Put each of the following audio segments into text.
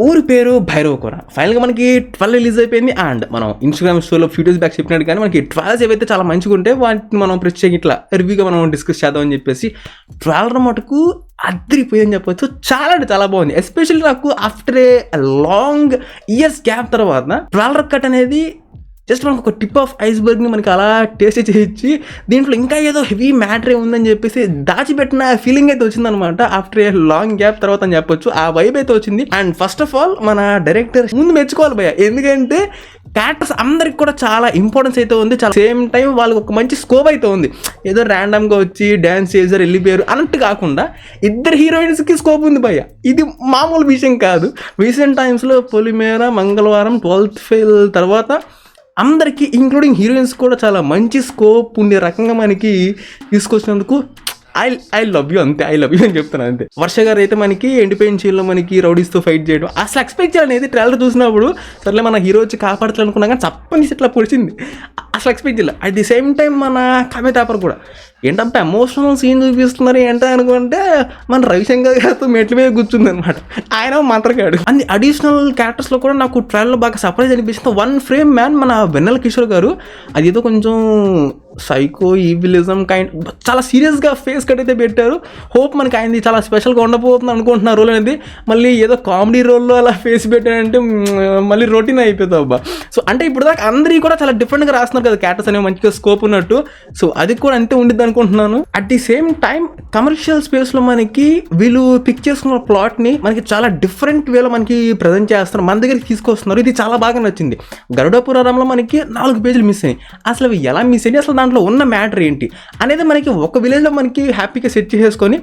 ఊరి పేరు భైరవకోన. ఫైనల్గా మనకి 12 రిలీజ్ అయిపోయింది. అండ్ మనం ఇన్స్టాగ్రామ్ స్టోరీలో ఫ్యూ డేస్ బ్యాక్ చెప్పినట్టు కానీ మనకి 12 ఏవైతే చాలా మంచిగా ఉంటే వాటిని మనం ప్రత్యేకంగా ఇట్లా రివ్యూగా మనం డిస్కస్ చేద్దామని చెప్పేసి 12 మటుకు అద్దరిపోయిందని చెప్పొచ్చు. చాలా అంటే చాలా బాగుంది. ఎస్పెషల్లీ నాకు after a long years gap తర్వాత 12 కట్ అనేది జస్ట్ మనకు ఒక టిప్ ఆఫ్ ఐస్బర్గ్ని మనకి అలా టేస్ట్ చేయించి దీంట్లో ఇంకా ఏదో హెవీ మ్యాటర్ ఉందని చెప్పేసి దాచిపెట్టిన ఫీలింగ్ అయితే వచ్చిందనమాట ఆఫ్టర్ ఏ లాంగ్ గ్యాప్ తర్వాత అని చెప్పొచ్చు. ఆ వైబ్ అయితే వచ్చింది. అండ్ ఫస్ట్ ఆఫ్ ఆల్ మన డైరెక్టర్ ముందు మెచ్చుకోవాలి భయ్య, ఎందుకంటే క్యారెక్టర్స్ అందరికి కూడా చాలా ఇంపార్టెన్స్ అయితే ఉంది. చాలా సేమ్ టైం వాళ్ళకి ఒక మంచి స్కోప్ అయితే ఉంది. ఏదో ర్యాండమ్గా వచ్చి డ్యాన్స్ చేసారు వెళ్ళిపోయారు అన్నట్టు కాకుండా ఇద్దరు హీరోయిన్స్కి స్కోప్ ఉంది భయ్య. ఇది మామూలు విషయం కాదు. రీసెంట్ టైమ్స్లో పొలిమేర, మంగళవారం, 12th ఫెయిల్ తర్వాత అందరికీ ఇంక్లూడింగ్ హీరోయిన్స్ కూడా చాలా మంచి స్కోప్ ఉండే రకంగా మనకి తీసుకొచ్చినందుకు ఐ లవ్ యూ అంతే, ఐ లవ్ యూ అని చెప్తాను అంతే. వర్ష గారు అయితే మనకి ఎండిపోయిన చీల్లో మనకి రౌడీస్తో ఫైట్ చేయడం అసలు ఎక్స్పెక్ట్ చేయాలనేది ట్రైలర్ చూసినప్పుడు సర్లే మన హీరో వచ్చి కాపాడుతాలనుకున్నా కానీ చప్పని ఇట్లా పొడిచింది, అసలు ఎక్స్పెక్ట్ చేయాలి. అట్ ది సేమ్ టైం మన కమితాపర్ కూడా ఏంటంటే ఎమోషనల్ సీన్ చూపిస్తున్నారు ఏంటో అనుకుంటే మన రవిశంకర్ గారితో మెట్ల మీద కూర్చుంది అనమాట. ఆయన మంత్రగాడు. అన్ని అడిషనల్ క్యారెక్టర్స్లో కూడా నాకు ట్రైలర్లో బాగా సర్ప్రైజ్ అనిపించింది. వన్ ఫ్రేమ్ మ్యాన్ మన వెన్నెల కిషోర్ గారు అది ఏదో కొంచెం సైకో ఈవిలిజం కైండ్ చాలా సీరియస్గా ఫేస్ కట్ అయితే పెట్టారు. హోప్ మనకి ఆయనది చాలా స్పెషల్గా ఉండబోతుంది అనుకుంటున్న రోల్ అనేది. మళ్ళీ ఏదో కామెడీ రోల్లో అలా ఫేస్ పెట్టారంటే మళ్ళీ రొటీన్ అయిపోతుంది అబ్బా. సో అంటే ఇప్పుడు దాకా అందరికీ కూడా చాలా డిఫరెంట్గా రాస్తున్నారు కదా క్యారెక్టర్స్ అనేవి మంచిగా స్కోప్ ఉన్నట్టు. సో అది కూడా అంతే ఉండిద్ది అనుకుంటున్నాను. At the same time commercial స్పేస్లో మనకి వీళ్ళు పిక్ చేసుకున్న ప్లాట్ని మనకి చాలా డిఫరెంట్ వేలో మనకి ప్రజెంట్ చేస్తున్నారు, మన దగ్గరికి తీసుకొస్తున్నారు. ఇది చాలా బాగా నచ్చింది. గరుడ పురాణంలో మనకి 4 పేజీలు మిస్ అయ్యాయి. అసలు అవి ఎలా మిస్ అయ్యాయి, అసలు దాంట్లో ఉన్న మ్యాటర్ ఏంటి అనేది మనకి ఒక విలేజ్లో మనకి హ్యాపీగా సెట్ చేసేసుకొని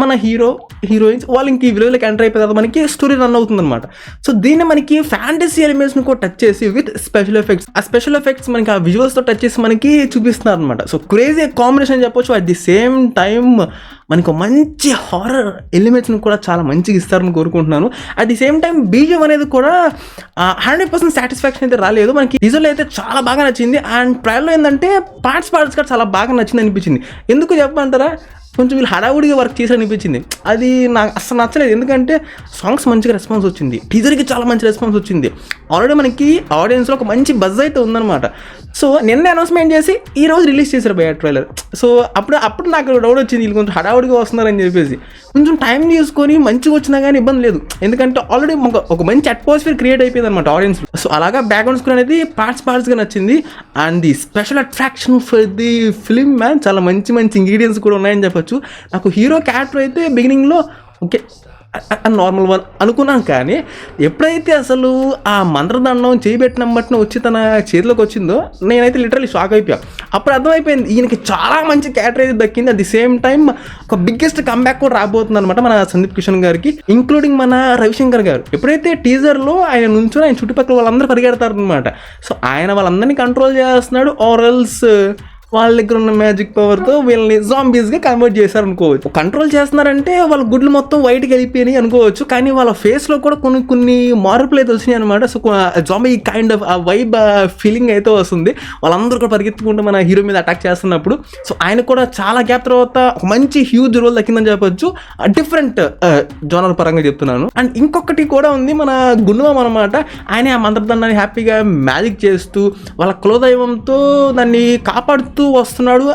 మన హీరోయిన్స్ వాళ్ళు ఇంక ఈ విలేజ్లోకి ఎంటర్ అయిపోయి తర్వాత మనకి స్టోరీ రన్ అవుతుంది అనమాట. సో దీన్ని మనకి ఫ్యాంటసీ ఎలిమెంట్స్ని కూడా టచ్ చేసి విత్ స్పెషల్ ఎఫెక్ట్స్, ఆ స్పెషల్ ఎఫెక్ట్స్ మనకి ఆ విజువల్స్తో టచ్ చేసి మనకి చూపిస్తున్నారు అనమాట. సో క్రేజీ కాంబినేషన్ చెప్పొచ్చు. అట్ ది సేమ్ టైం మనకు మంచి హారర్ ఎలిమెంట్స్ని కూడా చాలా మంచిగా ఇస్తారని కోరుకుంటున్నాను. At the same time BGM అనేది కూడా 100% సాటిస్ఫాక్షన్ అయితే రాలేదు మనకి. విజువల్ అయితే చాలా బాగా నచ్చింది. అండ్ ట్రైల్లో ఏంటంటే పార్ట్స్ కూడా చాలా బాగా నచ్చింది అనిపించింది. ఎందుకు చెప్పమంటారా, కొంచెం వీళ్ళు హడావుడిగా వర్క్ చేసి అనిపించింది. అది నాకు అసలు నచ్చలేదు. ఎందుకంటే సాంగ్స్ మంచిగా రెస్పాన్స్ వచ్చింది, టీజర్కి చాలా మంచి రెస్పాన్స్ వచ్చింది. ఆల్రెడీ మనకి ఆడియన్స్లో ఒక మంచి బజ్ అయితే ఉందన్నమాట. సో నిన్న అనౌన్స్మెంట్ చేసి ఈ రోజు రిలీజ్ చేశారు బై ట్రైలర్. సో అప్పుడు నాకు డౌట్ వచ్చింది వీళ్ళు కొంచెం హడావుడిగా వస్తున్నారని చెప్పేసి. కొంచెం టైం తీసుకొని మంచిగా వచ్చినా కానీ ఇబ్బంది లేదు, ఎందుకంటే ఆల్రెడీ ఒక మంచి అట్మాస్ఫియర్ క్రియేట్ అయిపోయింది అనమాట ఆడియన్స్లో. సో అలాగా బ్యాక్గ్రౌండ్ స్కోర్ అనేది పార్ట్స్గా నచ్చింది. And the special attraction for the film man చాలా మంచి ఇంగ్రీడియంట్స్ కూడా ఉన్నాయని చెప్పొచ్చు. నాకు హీరో క్యారెక్టర్ అయితే బిగినింగ్లో ఓకే నార్మల్ వన్ అనుకున్నాను, కానీ ఎప్పుడైతే అసలు ఆ మంత్రదండం చేయబెట్టిన బట్టిన వచ్చి తన చేతిలోకి వచ్చిందో నేనైతే లిటరలీ షాక్ అయిపోయాను. అప్పుడు అర్థమైపోయింది ఈయనకి చాలా మంచి క్యారెక్టర్ అయితే దక్కింది. అట్ ది సేమ్ టైం ఒక బిగ్గెస్ట్ కంబ్యాక్ కూడా రాబోతుంది అనమాట మన సందీప్ కిషన్ గారికి, ఇంక్లూడింగ్ మన రవిశంకర్ గారు. ఎప్పుడైతే టీజర్లో ఆయన నుంచో ఆయన చుట్టుపక్కల వాళ్ళందరూ పరిగెడతారు అనమాట. సో ఆయన వాళ్ళందరినీ కంట్రోల్ చేస్తున్నాడు, ఆర్ఎల్స్ వాళ్ళ దగ్గర ఉన్న మ్యాజిక్ పవర్తో వీళ్ళని జాంబీస్గా కన్వర్ట్ చేశారు అనుకోవచ్చు. కంట్రోల్ చేస్తున్నారంటే వాళ్ళ గుడ్లు మొత్తం వైట్గా వెళ్ళిపోయినాయి అనుకోవచ్చు, కానీ వాళ్ళ ఫేస్లో కూడా కొన్ని మార్పులు అయితే వచ్చినాయి అనమాట. సో జాంబీ కైండ్ ఆఫ్ ఆ వైబ్ ఫీలింగ్ అయితే వస్తుంది. వాళ్ళందరూ కూడా పరిగెత్తుకుంటూ మన హీరో మీద అటాక్ చేస్తున్నప్పుడు. సో ఆయన కూడా చాలా గ్యాప్ తర్వాత ఒక మంచి హ్యూజ్ రోల్ దక్కిందని చెప్పొచ్చు, డిఫరెంట్ జోనర్ పరంగా చెప్తున్నాను. అండ్ ఇంకొకటి కూడా ఉంది మన గుండువం అనమాట. ఆయన ఆ మంత్రదండాన్ని హ్యాపీగా మ్యాజిక్ చేస్తూ వాళ్ళ కులదైవంతో దాన్ని కాపాడుతూ వస్తున్నాడు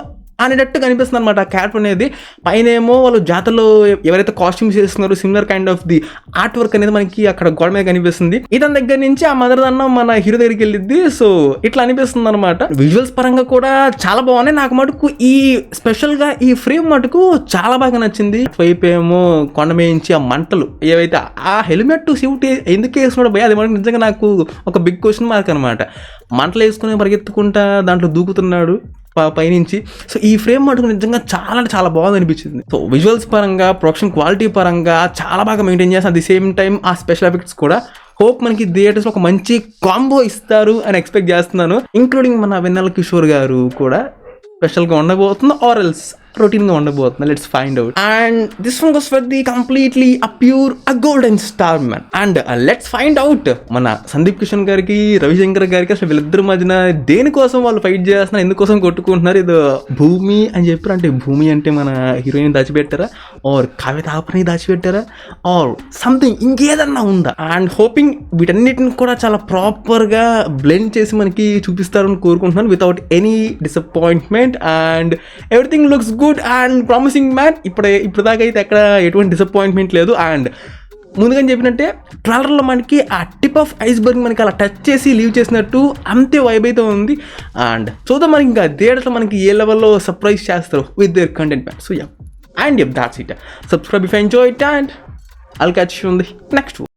అనేటట్టు కనిపిస్తుంది అనమాట ఆ క్యారెక్టర్ అనేది. పైన ఏమో వాళ్ళు జాతరలో ఎవరైతే కాస్ట్యూమ్స్ చేస్తున్నారో similar kind of the art work అనేది మనకి అక్కడ గోడ మీద కనిపిస్తుంది. ఇతని దగ్గర నుంచి ఆ మంత్రదండం మన హీరో దగ్గరికి వెళ్ళిద్ది. సో ఇట్లా అనిపిస్తుంది అనమాట. విజువల్స్ పరంగా కూడా చాలా బాగున్నాయి. నాకు మటుకు ఈ స్పెషల్గా ఈ ఫ్రేమ్ మటుకు చాలా బాగా నచ్చింది. వైపు ఏమో కొండ మేయించి ఆ మంటలు ఏవైతే ఆ హెల్మెట్ సూట్ ఎందుకు వేసుకున్నాడు భయ, అది మనకి నిజంగా నాకు ఒక బిగ్ క్వశ్చన్ మార్క్ అనమాట. మంటలు వేసుకుని పరిగెత్తుకుంటా దాంట్లో దూకుతున్నాడు పైనుంచి. సో ఈ ఫ్రేమ్ మటుకు నిజంగా చాలా బాగుంది అనిపించింది. సో విజువల్స్ పరంగా ప్రొడక్షన్ క్వాలిటీ పరంగా చాలా బాగా మెయింటైన్ చేస్తాను. అట్ ది సేమ్ టైం ఆ స్పెషల్ ఎఫెక్ట్స్ కూడా హోప్ మనకి థియేటర్స్లో ఒక మంచి కాంబో ఇస్తారు అని ఎక్స్పెక్ట్ చేస్తున్నాను. ఇంక్లూడింగ్ మన వెన్నెల కిషోర్ గారు కూడా స్పెషల్గా ఉండబోతుంది, ఆర్ఎల్స్ రొటీన్గా ఉండబోతుంది. Let's find out. And this one goes for the completely a pure a golden star man. And let's find out మన సందీప్ కిషన్ గారికి, రవిశంకర్ గారికి అసలు వీళ్ళిద్దరి మధ్యన దేనికోసం వాళ్ళు ఫైట్ చేస్తున్నారు, ఎందుకోసం కొట్టుకుంటున్నారు, ఇది భూమి అని చెప్పారు. అంటే భూమి అంటే మన హీరోయిన్ దాచిపెట్టారా, ఆర్ కవితాపని దాచిపెట్టారా, ఆర్ సంథింగ్ ఇంకేదన్నా ఉందా? అండ్ హోపింగ్ వీటన్నిటిని కూడా చాలా ప్రాపర్గా బ్లెండ్ చేసి మనకి చూపిస్తారని కోరుకుంటున్నాను, without any disappointment. And everything looks good and promising man. ఇప్పటిదాకా అయితే ఎక్కడ ఎటువంటి డిసప్పాయింట్మెంట్ లేదు. అండ్ ముందుగా చెప్పినట్టే ట్రైలర్లో మనకి ఆ టిప్ ఆఫ్ ఐస్బర్గ్ మనకి అలా టచ్ చేసి లీవ్ చేసినట్టు అంతే వైబ్ అయితే ఉంది. అండ్ చూద్దాం మనకి ఇంకా థియేటర్లో మనకి ఏ లెవెల్లో సర్ప్రైజ్ చేస్తారు with their content man. So yeah, and yep, that's it. Subscribe if you enjoyed, and I'll catch you on the next one.